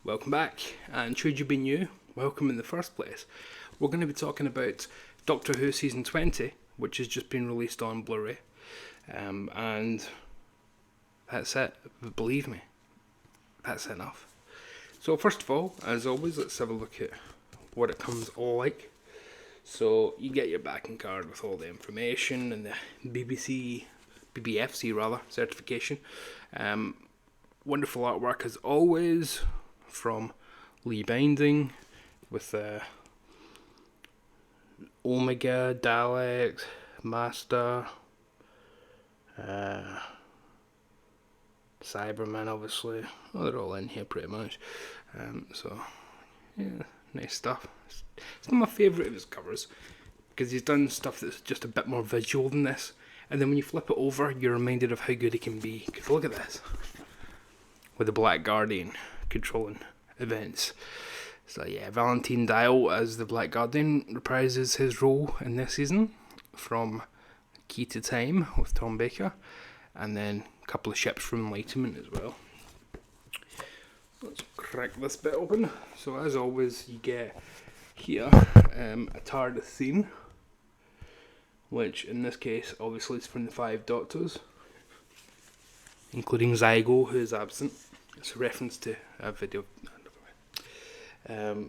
welcome back, and should you be new, welcome in the first place. We're going to be talking about Doctor Who Season 20, which has just been released on Bluray, and that's it. Believe me, that's enough. So first of all, as always, let's have a look at what it comes all like. So you get your backing card with all the information and the BBFC certification. Wonderful artwork as always from Lee Binding with Omega, Daleks, Master, Cyberman obviously. Well, they're all in here pretty much. So yeah, nice stuff. It's not my favourite of his covers because he's done stuff that's just a bit more visual than this. And then when you flip it over, you're reminded of how good he can be. Because look at this. With the Black Guardian controlling events. So yeah, Valentine Dial as the Black Guardian reprises his role in this season from Key to Time with Tom Baker, and then a couple of ships from Enlightenment as well. Let's crack this bit open. So as always, you get here a TARDIS scene, which in this case obviously is from the Five Doctors, including Zygo, who is absent. It's a reference to a video.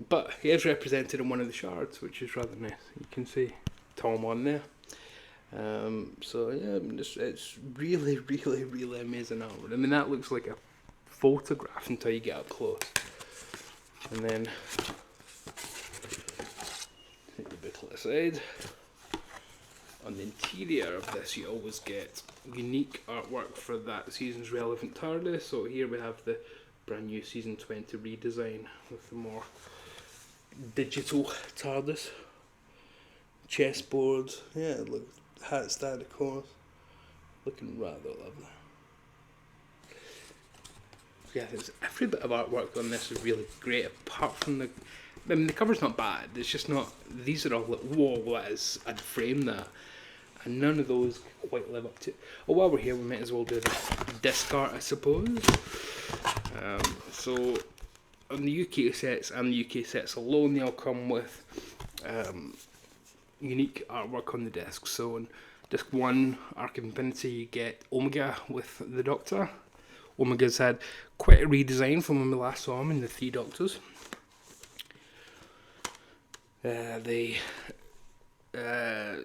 But he is represented in one of the shards, which is rather nice. You can see Tom on there. So yeah, it's really, really, really amazing artwork. I mean, that looks like a photograph until you get up close. And then take the booklet aside. On the interior of this, you always get unique artwork for that season's relevant TARDIS. So here we have the brand new Season 20 redesign with the more digital TARDIS. Chessboard, yeah, look, hat stand of course. Looking rather lovely. Yeah, every bit of artwork on this is really great, apart from the cover's not bad, it's just not, these are all like, whoa, I'd frame that. And none of those quite live up to it. Oh, while we're here, we might as well do the disc art, I suppose. So, on the UK sets and the UK sets alone, they all come with unique artwork on the disc. So, on disc 1, Arc of Infinity, you get Omega with the Doctor. Omega's had quite a redesign from when we last saw him in the Three Doctors. The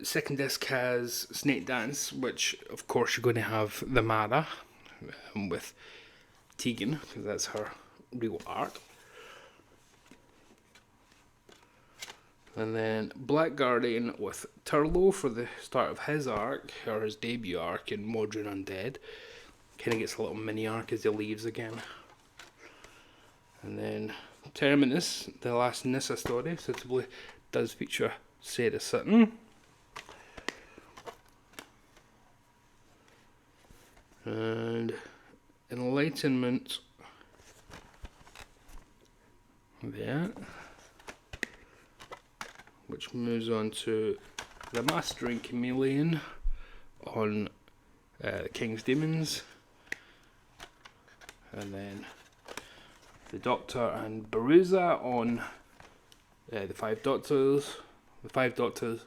second disc has Snake Dance, which of course you're going to have the Mara with Tegan, because that's her real arc. And then Black Guardian with Turlo for the start of his arc, or his debut arc in Modern Undead. Kind of gets a little mini arc as he leaves again. And then Terminus, the last Nissa story, suitably does feature Sarah Sutton. And Enlightenment there, which moves on to the Mastering Chameleon on King's Demons, and then the Doctor and Baruza on the Five Doctors. The Five Doctors,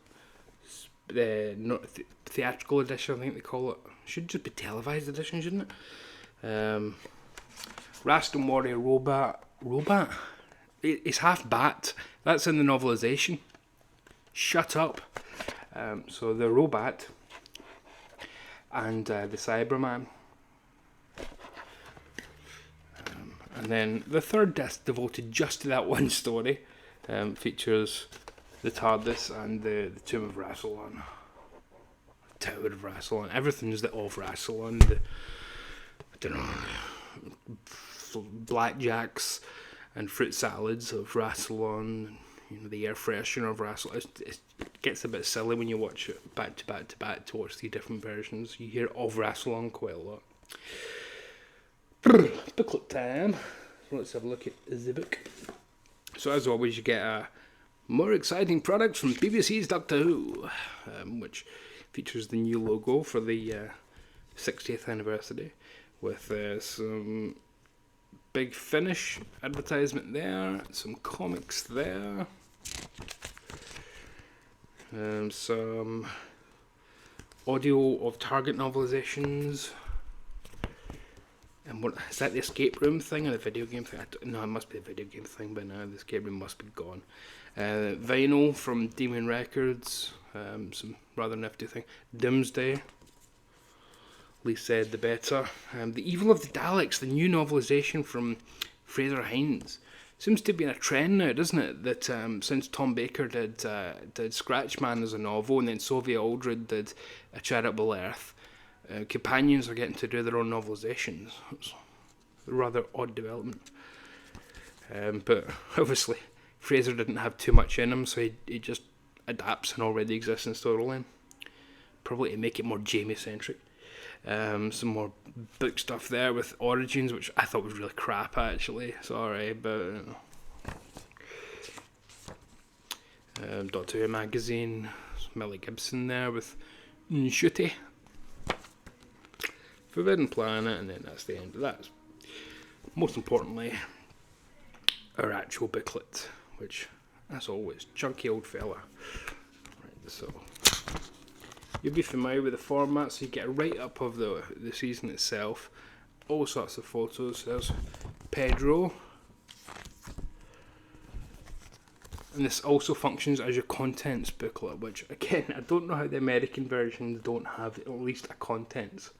theatrical edition, I think they call it. Should just be televised edition, shouldn't it? Raston Warrior Robot. It's half bat. That's in the novelisation. Shut up. So the Robot and the Cyberman. And then the third disc, devoted just to that one story, features the TARDIS and the Tomb of Rassilon. Tower of Rassilon. Everything's the of Rassilon. I don't know, blackjacks and fruit salads of Rassilon. You know, the air freshener of Rassilon. It gets a bit silly when you watch it back to back to back to watch the different versions. You hear of Rassilon quite a lot. Booklet time. So let's have a look at the book. So as always, you get a more exciting product from BBC's Doctor Who, which features the new logo for the 60th anniversary with some Big Finish advertisement there. Some comics there. Some audio of Target novelizations. And what is that, the escape room thing or the video game thing? No, it must be the video game thing by now. The escape room must be gone. Vinyl from Demon Records. Some rather nifty thing. Doomsday. Least said the better. The Evil of the Daleks, the new novelisation from Fraser Hines. Seems to be in a trend now, doesn't it? That since Tom Baker did Scratchman as a novel, and then Sylvia Aldred did A Charitable Earth, companions are getting to do their own novelisations. It's a rather odd development. But obviously, Fraser didn't have too much in him, so he just adapts an already existing storyline. Probably to make it more Jamie-centric. Some more book stuff there with Origins, which I thought was really crap actually. Sorry, but Doctor Who magazine, Millie Gibson there with Ncuti, Forbidden Planet, and then that's the end of that. Most importantly, our actual booklet, which, as always, chunky old fella. Right, so you'll be familiar with the format, so you get a write-up of the season itself, all sorts of photos. There's Pedro, and this also functions as your contents booklet, which again, I don't know how the American versions don't have at least a contents.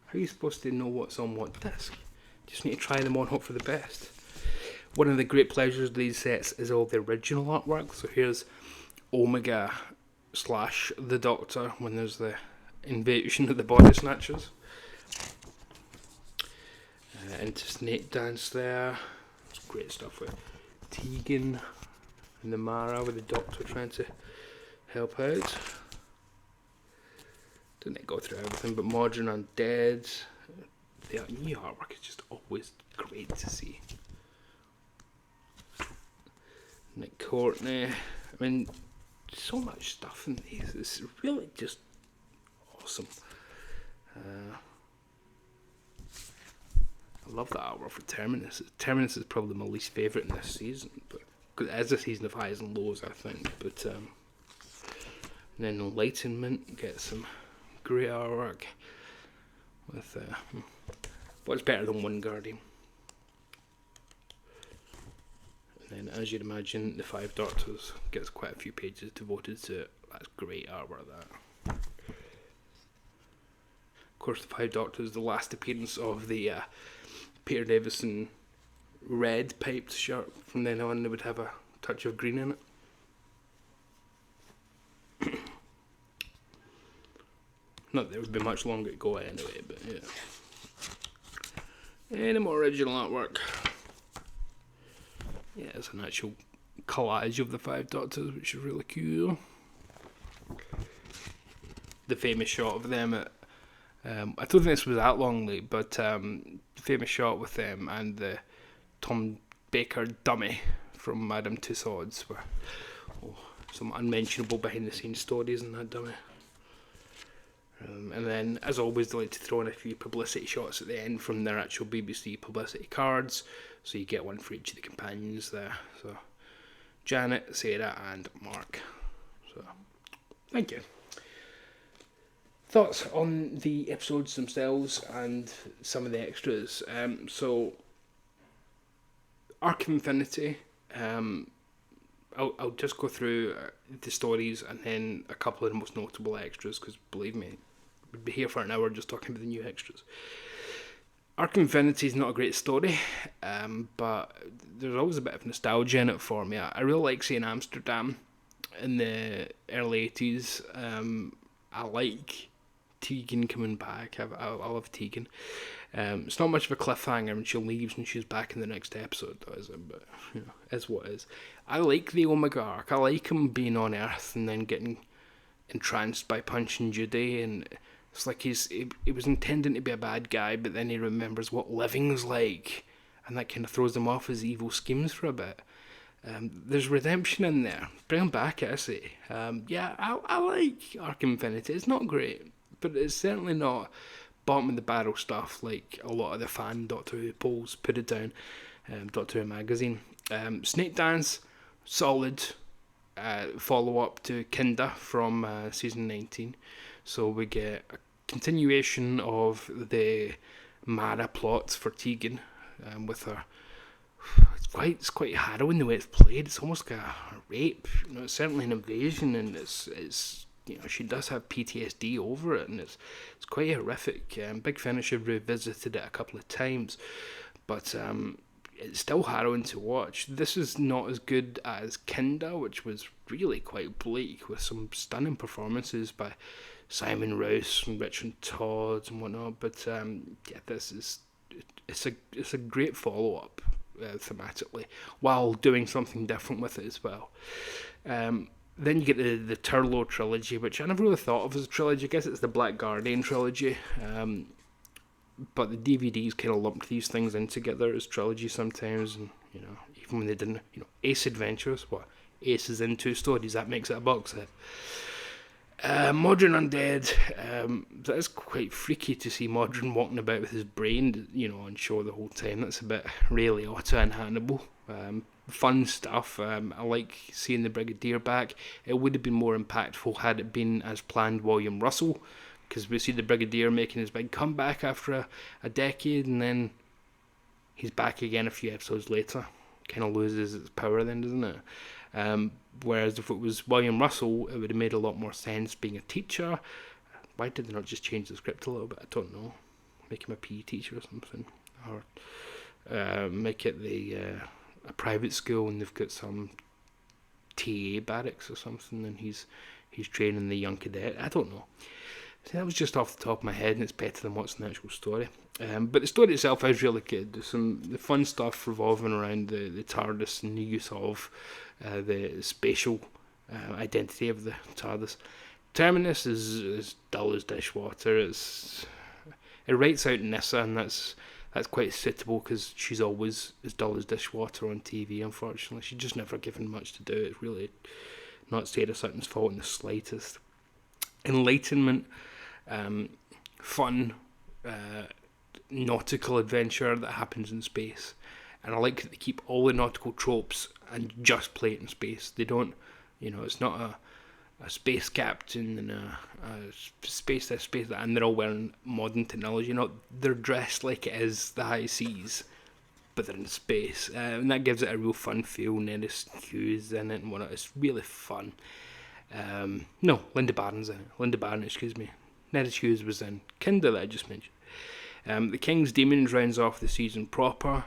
How are you supposed to know what's on what disc? Just need to try them on, hope for the best. One of the great pleasures of these sets is all the original artwork. So here's Omega / the Doctor when there's the invasion of the body snatchers. Into Snake Dance there. It's great stuff with Tegan and the Mara with the Doctor trying to help out. Didn't go through everything, but Modern Undead. The new artwork is just always great to see. Nick Courtney. I mean, so much stuff in these. It's really just awesome. I love that artwork for Terminus. Terminus is probably my least favourite in this season, but because it is a season of highs and lows, I think. But and then Enlightenment gets some great artwork with what's better than One Guardian. And then, as you'd imagine, the Five Doctors gets quite a few pages devoted to it. That's great artwork, that. Of course, the Five Doctors, the last appearance of the Peter Davison red piped shirt. From then on, they would have a touch of green in it. Not that there would be much longer to go anyway, but yeah. Any more original artwork? Yeah, it's an actual collage of the Five Doctors, which is really cool. The famous shot of them at I don't think this was that long late, but the famous shot with them and the Tom Baker dummy from Madame Tussauds, where some unmentionable behind the scenes stories in that dummy. And then, as always, they like to throw in a few publicity shots at the end from their actual BBC publicity cards, so you get one for each of the companions there. So, Janet, Sarah, and Mark. So, thank you. Thoughts on the episodes themselves and some of the extras. So, Arc of Infinity. I'll just go through the stories and then a couple of the most notable extras, because believe me, we'd be here for an hour just talking about the new extras. Arc of Infinity is not a great story, but there's always a bit of nostalgia in it for me. I really like seeing Amsterdam in the early 80s. I like Tegan coming back. I love Tegan. It's not much of a cliffhanger when she leaves and she's back in the next episode, though, is it? But, you know, is what is. I like the Omega arc. I like him being on Earth and then getting entranced by Punch and Judy, and it's like he was intending to be a bad guy, but then he remembers what living's like, and that kind of throws him off his evil schemes for a bit. There's redemption in there. Bring him back, I say. I like Arc Infinity. It's not great, but it's certainly not bottom of the barrel stuff, like a lot of the fan Doctor Who polls put it down. Doctor Who magazine. Snake Dance, solid follow up to Kinda from season 19. So we get a continuation of the Mara plots for Tegan, with her. It's quite harrowing the way it's played. It's almost like a rape. It's certainly an invasion, and it's she does have PTSD over it, and it's quite horrific. Big Finish have revisited it a couple of times, but it's still harrowing to watch. This is not as good as Kinda, which was really quite bleak, with some stunning performances by Simon Rouse and Richard Todd and whatnot. But this is it's a great follow up thematically, while doing something different with it as well. Then you get the Turlough trilogy, which I never really thought of as a trilogy. I guess it's the Black Guardian trilogy. But the DVDs kind of lumped these things in together as trilogy sometimes, and even when they didn't, Ace Adventures, Ace is in 2 stories, that makes it a box set. Modern Undead, that is quite freaky to see Modern walking about with his brain, on show the whole time. That's a bit Ray Liotta and Hannibal. Fun stuff. I like seeing the Brigadier back. It would have been more impactful had it been as planned William Russell, because we see the Brigadier making his big comeback after a decade, and then he's back again a few episodes later. Kind of loses its power then, doesn't it? Whereas if it was William Russell, it would have made a lot more sense being a teacher. Why did they not just change the script a little bit? I don't know. Make him a PE teacher or something. Or make it a private school, and they've got some TA barracks or something, and he's training the young cadet. I don't know. So that was just off the top of my head, and it's better than what's in the actual story. But the story itself is really good. There's the fun stuff revolving around the TARDIS and the use of the spatial identity of the TARDIS. Terminus is dull as dishwater. It writes out Nyssa, and that's quite suitable, because she's always as dull as dishwater on TV, unfortunately. She's just never given much to do. It's really not Sarah Sutton's fault in the slightest. Enlightenment, fun, nautical adventure that happens in space. And I like that they keep all the nautical tropes and just play it in space. They don't, it's not a space captain and a space this, space that, and they're all wearing modern technology. They're dressed like it is the high seas, but they're in space. And that gives it a real fun feel. Neris Hughes in it and whatnot. It's really fun. Linda Barron's in it. Linda Barron, excuse me. Neris Hughes was in Kinda that I just mentioned. The King's Demons rounds off the season proper.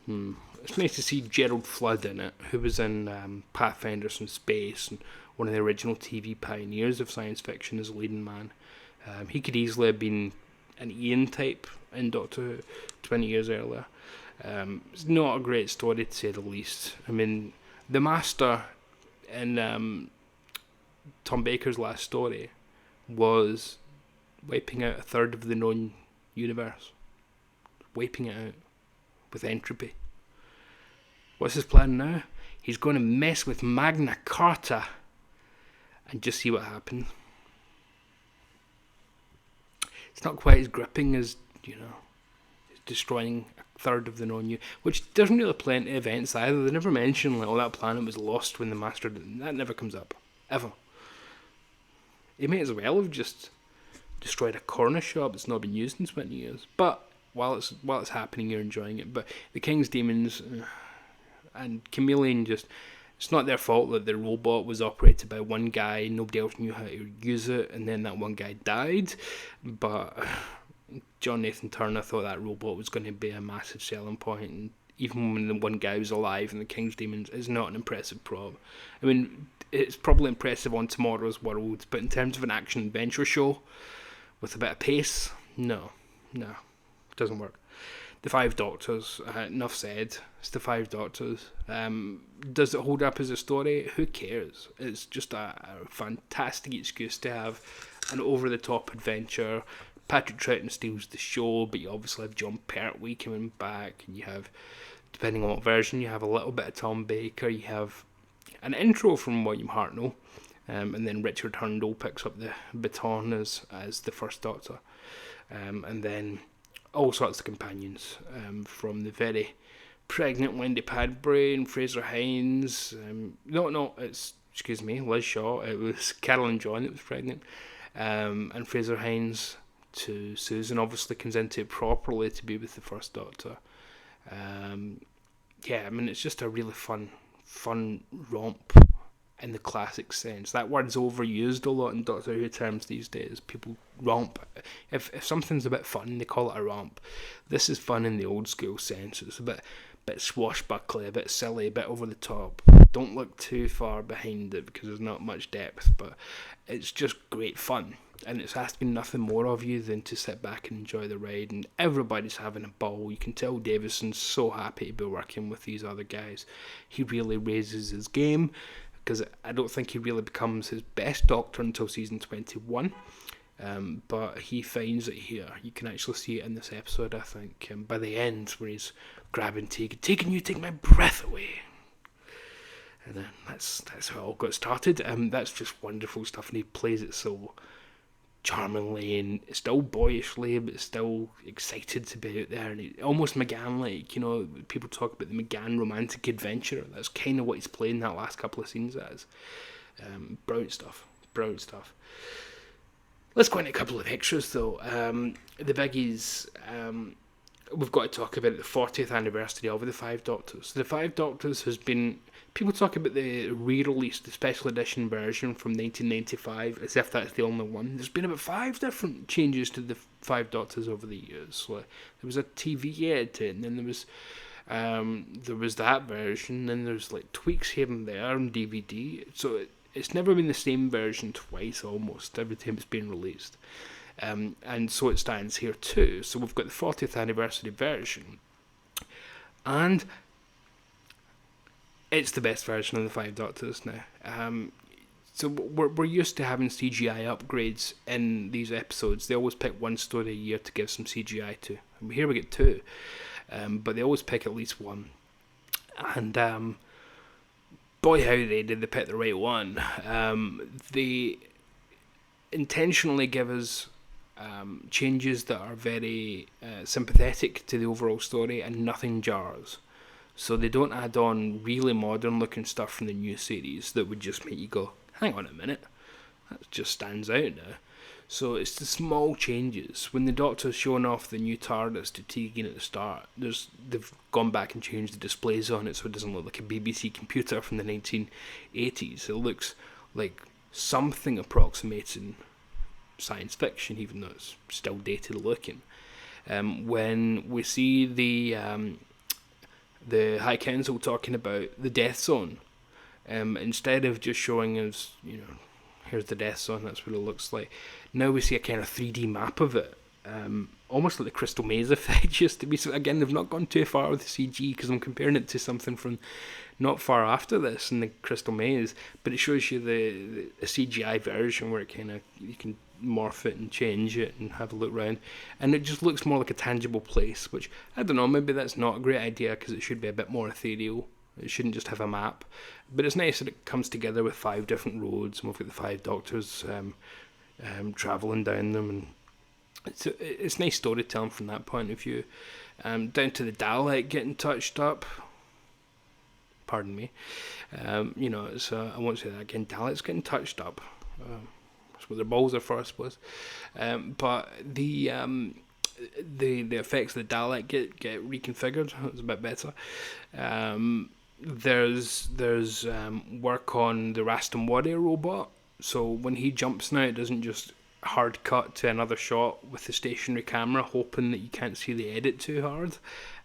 It's nice to see Gerald Flood in it, who was in Pathfinders from Space, and one of the original TV pioneers of science fiction as a leading man. He could easily have been an Ian type in Doctor Who 20 years earlier. It's not a great story, to say the least. I mean, the Master in Tom Baker's last story was wiping out a third of the known universe. Wiping it out with entropy. What's his plan now? He's going to mess with Magna Carta and just see what happens. It's not quite as gripping as, destroying a third of the known which doesn't really play into events either. They never mention that planet was lost when the Master did. That never comes up ever. He may as well have just destroyed a corner shop that's not been used in 20 years. But while it's happening, you're enjoying it. But the King's Demons and Chameleon, it's not their fault that the robot was operated by one guy, nobody else knew how to use it, and then that one guy died. But John Nathan Turner thought that robot was going to be a massive selling point, and even when the one guy was alive in the King's Demons, is not an impressive prop. I mean, it's probably impressive on Tomorrow's World, but in terms of an action adventure show with a bit of pace, no, it doesn't work. The Five Doctors, enough said. It's the Five Doctors. Does it hold up as a story? Who cares? It's just a fantastic excuse to have an over-the-top adventure. Patrick Troughton steals the show, but you obviously have John Pertwee coming back, and you have, depending on what version, you have a little bit of Tom Baker, you have an intro from William Hartnell, and then Richard Hurndall picks up the baton as the First Doctor, and then all sorts of companions, from the very pregnant Wendy Padbury and Fraser Hines. Excuse me, Liz Shaw. It was Carolyn John that was pregnant, and Fraser Hines to Susan obviously comes into it properly to be with the First Doctor. Yeah, I mean, it's just a really fun romp in the classic sense. That word's overused a lot in Doctor Who terms these days. People romp. If something's a bit fun, they call it a romp. This is fun in the old school sense. It's a bit swashbuckly, a bit silly, a bit over the top. Don't look too far behind it because there's not much depth, but it's just great fun. And it's asking nothing more of you than to sit back and enjoy the ride, and everybody's having a ball. You can tell Davison's so happy to be working with these other guys. He really raises his game, because I don't think he really becomes his best Doctor until season 21. But he finds it here. You can actually see it in this episode, I think. By the end, where he's grabbing Tegan, you take my breath away. And then that's how it all got started. That's just wonderful stuff, and he plays it so charmingly and still boyishly, but still excited to be out there, and almost McGann-like. People talk about the McGann romantic adventure. That's kind of what he's playing that last couple of scenes as. Brilliant stuff. Let's go into a couple of extras though. The biggies, we've got to talk about the 40th anniversary of the Five Doctors. The Five Doctors has been... People talk about the re-release, the special edition version from 1995, as if that's the only one. There's been about 5 different changes to the Five Doctors over the years. So there was a TV edit, and then there was that version, and there's like tweaks here and there on DVD. So it's never been the same version twice, almost, every time it's been released. And so it stands here too. So we've got the 40th anniversary version, and it's the best version of the Five Doctors now. So we're used to having CGI upgrades in these episodes. They always pick one story a year to give some CGI to. And here we get 2, but they always pick at least one. And boy, how they pick the right one. They intentionally give us changes that are very sympathetic to the overall story, and nothing jars. So they don't add on really modern looking stuff from the new series that would just make you go, hang on a minute, that just stands out now. So it's the small changes. When the Doctor's showing off the new TARDIS to Tegan at the start, they've gone back and changed the displays on it so it doesn't look like a BBC computer from the 1980s. It looks like something approximating science fiction, even though it's still dated looking. When we see the High Council talking about the Death Zone, instead of just showing us, here's the Death Zone, that's what it looks like. Now we see a kind of 3D map of it, almost like the Crystal Maze effect used to be. So again, they've not gone too far with the CG, because I'm comparing it to something from not far after this in the Crystal Maze, but it shows you the CGI version where you can morph it and change it and have a look around, and it just looks more like a tangible place, which, I don't know, maybe that's not a great idea, because it should be a bit more ethereal. It shouldn't just have a map, but it's nice that it comes together with 5 different roads, and we've got the 5 Doctors travelling down them, and it's nice storytelling from that point of view. Down to the Dalek getting touched up. Pardon me. I won't say that again. Daleks getting touched up. That's what their balls are for, I suppose. But the effects of the Dalek get reconfigured. It's a bit better. There's work on the Raston Warrior robot. So when he jumps now, it doesn't just hard cut to another shot with the stationary camera, hoping that you can't see the edit too hard.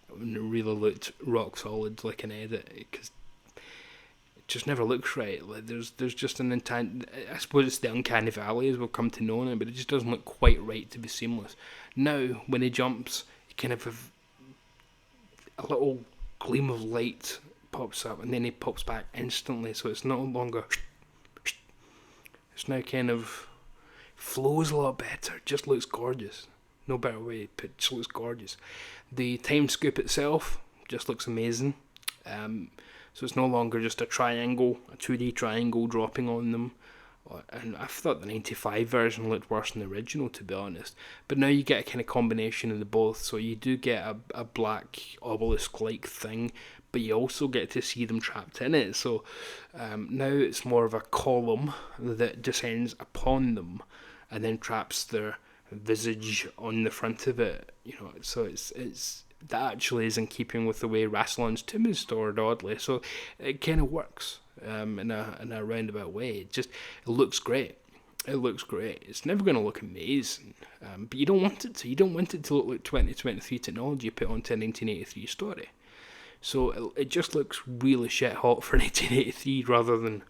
It really looked rock solid, like an edit, because it just never looks right. Like there's just an I suppose it's the uncanny valley as we'll come to know now, but it just doesn't look quite right to be seamless. Now when he jumps, you kind of have a little gleam of light pops up, and then he pops back instantly. So it's no longer. It's now kind of flows a lot better. Just looks gorgeous. No better way to put it. Just looks gorgeous. The time scoop itself just looks amazing. So it's no longer just a triangle, a 2D triangle dropping on them. And I thought the 95 version looked worse than the original, to be honest. But now you get a kind of combination of the both. So you do get a black obelisk-like thing, but you also get to see them trapped in it. So now it's more of a column that descends upon them and then traps their visage on the front of it. So it's that actually is in keeping with the way Rassilon's tomb is stored, oddly. So it kind of works in a roundabout way. It looks great. It looks great. It's never going to look amazing, but you don't want it to. You don't want it to look like 2023 technology put onto a 1983 story. So it just looks really shit hot for 1983 rather than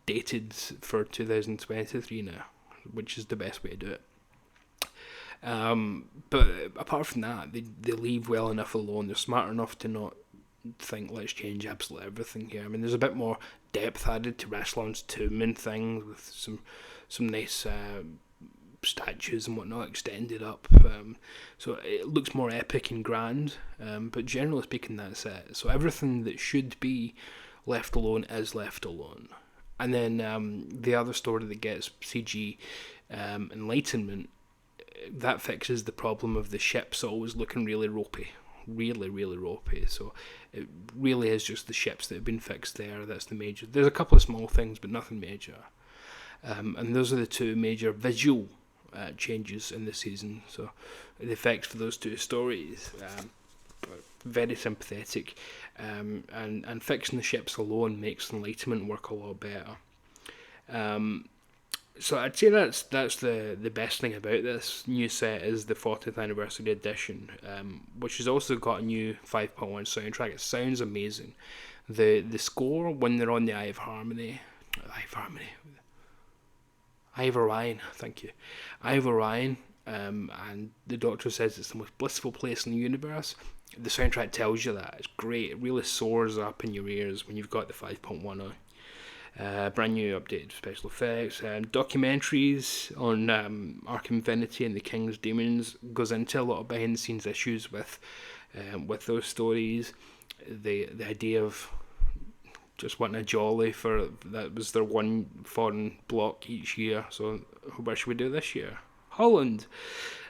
dated for 2023 now, which is the best way to do it. But apart from that, they leave well enough alone. They're smart enough to not think, let's change absolutely everything here. I mean, there's a bit more depth added to Rassilon's tomb and things, with some nice statues and whatnot extended up. So it looks more epic and grand, but generally speaking, that's it. So everything that should be left alone is left alone. And then the other story that gets CG enlightenment, that fixes the problem of the ships always looking really ropey. Really, really ropey. So it really is just the ships that have been fixed there. That's the major. There's a couple of small things, but nothing major. And those are the two major visual changes in this season. So the effects for those two stories are very sympathetic. And fixing the ships alone makes Enlightenment work a lot better. So I'd say that's the best thing about this new set is the 40th anniversary edition, which has also got a new 5.1 soundtrack. It sounds amazing. The score when they're on the Eye of Orion, thank you, Eye of Orion, and the Doctor says it's the most blissful place in the universe. The soundtrack tells you that. It's great. It really soars up in your ears when you've got the 5.1 on. Brand new updated special effects, documentaries on Ark Infinity and the King's Demons goes into a lot of behind the scenes issues with those stories. The idea of just wanting a jolly that was their one foreign block each year. So where should we do this year? Holland.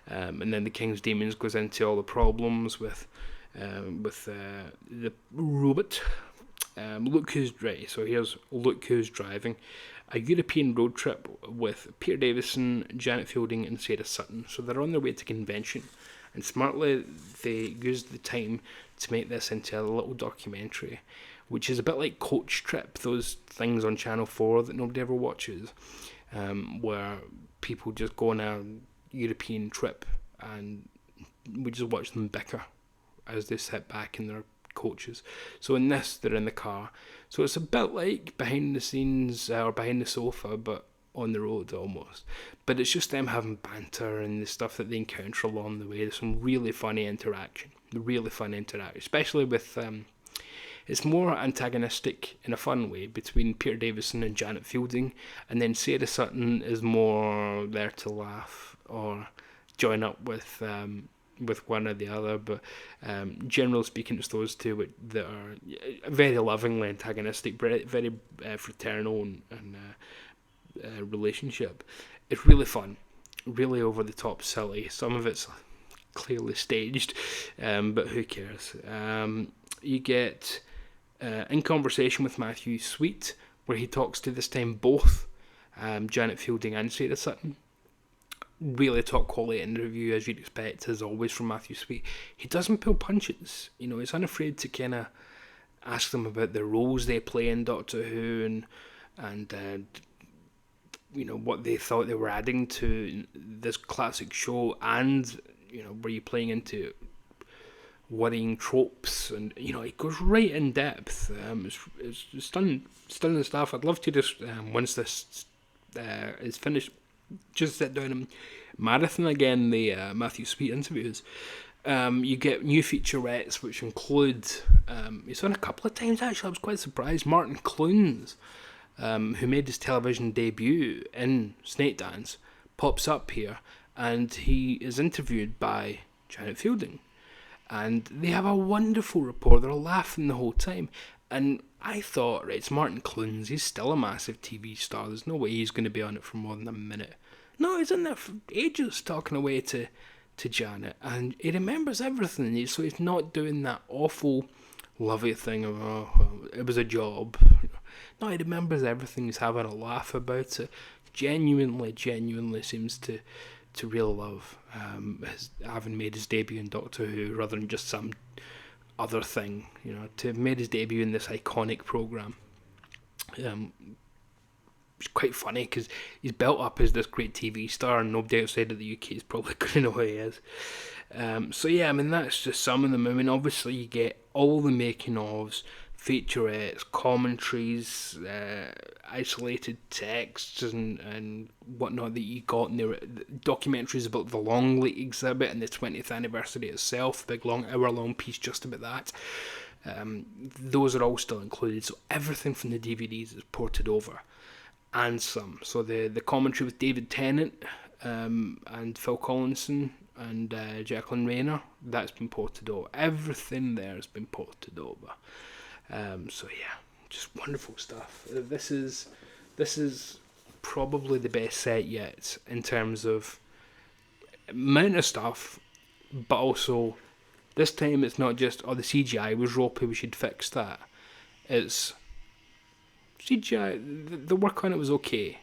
And then the King's Demons goes into all the problems with the robot. Look who's ready. So here's Look Who's Driving, a European road trip with Peter Davison, Janet Fielding and Sarah Sutton. So they're on their way to convention, and smartly they used the time to make this into a little documentary, which is a bit like Coach Trip, those things on Channel 4 that nobody ever watches, where people just go on a European trip and we just watch them bicker as they sit back in their coaches. So in this, they're in the car. So it's a bit like behind the scenes or behind the sofa, but on the road almost. But it's just them having banter and the stuff that they encounter along the way. There's some really funny interaction, especially with it's more antagonistic in a fun way between Peter Davison and Janet Fielding, and then Sarah Sutton is more there to laugh or join up with one or the other, but generally speaking, it's those two that are very lovingly antagonistic, very fraternal and relationship. It's really fun, really over the top silly. Some of it's clearly staged, but who cares? You get In Conversation with Matthew Sweet, where he talks to this time both Janet Fielding and Sarah Sutton. Really top quality interview, as you'd expect, as always, from Matthew Sweet. He doesn't pull punches. He's unafraid to kind of ask them about the roles they play in Doctor Who and what they thought they were adding to this classic show, and were you playing into worrying tropes, and it goes right in depth. It's stunning stuff. I'd love to just once this is finished, just sit down and marathon again the Matthew Sweet interviews. You get new featurettes, which include he's on a couple of times actually. I was quite surprised. Martin Clunes, who made his television debut in Snake Dance, pops up here, and he is interviewed by Janet Fielding, and they have a wonderful rapport. They're laughing the whole time, And I thought, right, it's Martin Clunes. He's still a massive TV star. There's no way he's going to be on it for more than a minute. No, he's in there for ages talking away to Janet, and he remembers everything. So he's not doing that awful lovey thing of, oh, well, it was a job. No, he remembers everything. He's having a laugh about it. Genuinely seems to really love having made his debut in Doctor Who rather than just some other thing. To have made his debut in this iconic programme. It's quite funny because he's built up as this great TV star, and nobody outside of the UK is probably going to know who he is. That's just some of them. Obviously you get all the making ofs, featurettes, commentaries, isolated texts and whatnot that you got in the documentaries about the Longley exhibit and the 20th anniversary itself, big long hour-long piece just about that. Those are all still included, so everything from the DVDs is ported over, and some. So the commentary with David Tennant and Phil Collinson and Jacqueline Rayner, that's been ported over. Everything there has been ported over. Just wonderful stuff. This is probably the best set yet in terms of amount of stuff, but also this time it's not just, the CGI was ropey, we should fix that. It's CGI, the work on it was okay.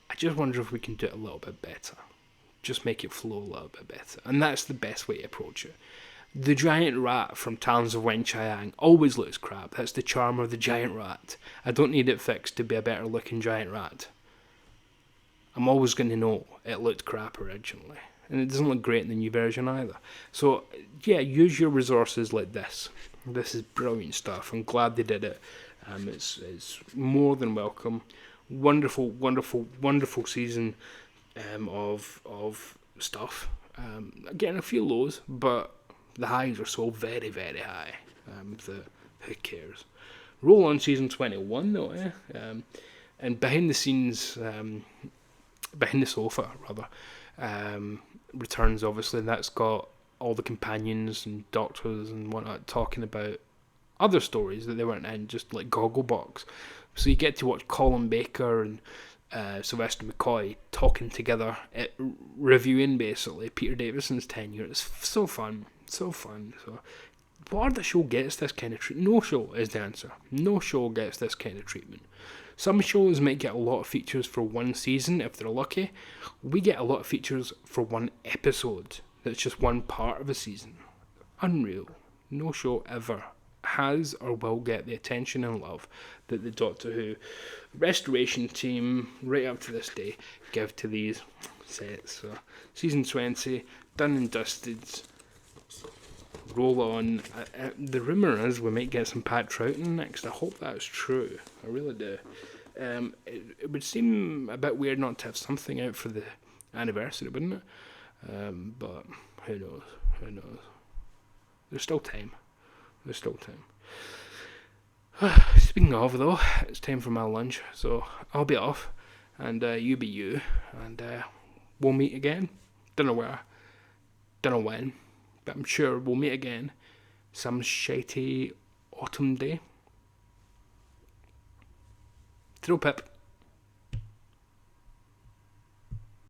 I just wonder if we can do it a little bit better. Just make it flow a little bit better. And that's the best way to approach it. The giant rat from Talons of Wen Chiang always looks crap. That's the charm of the giant rat. I don't need it fixed to be a better looking giant rat. I'm always going to know it looked crap originally. And it doesn't look great in the new version either. So, use your resources like this. This is brilliant stuff. I'm glad they did it. It's more than welcome. Wonderful season of stuff. Getting a few lows, but the highs are so very, very high that who cares? Roll on season 21 though, and behind the scenes, behind the sofa rather, returns obviously, and that's got all the companions and doctors and whatnot talking about other stories that they weren't in, just like Gogglebox. So you get to watch Colin Baker and Sylvester McCoy talking together, reviewing basically Peter Davison's tenure. It's so fun. So what other show gets this kind of treatment? No show is the answer. No show gets this kind of treatment. Some shows might get a lot of features for one season if they're lucky. We get a lot of features for one episode. That's just one part of a season. Unreal. No show ever has or will get the attention and love that the Doctor Who restoration team, right up to this day, give to these sets. So, season 20, done and dusted. Roll on. The rumour is we might get some Pat Troughton next. I hope that's true. I really do. It would seem a bit weird not to have something out for the anniversary, wouldn't it? But who knows? There's still time. Speaking of though, it's time for my lunch, so I'll be off, and you be you, and we'll meet again. Don't know where, don't know when, but I'm sure we'll meet again some shitey autumn day. Throw pip.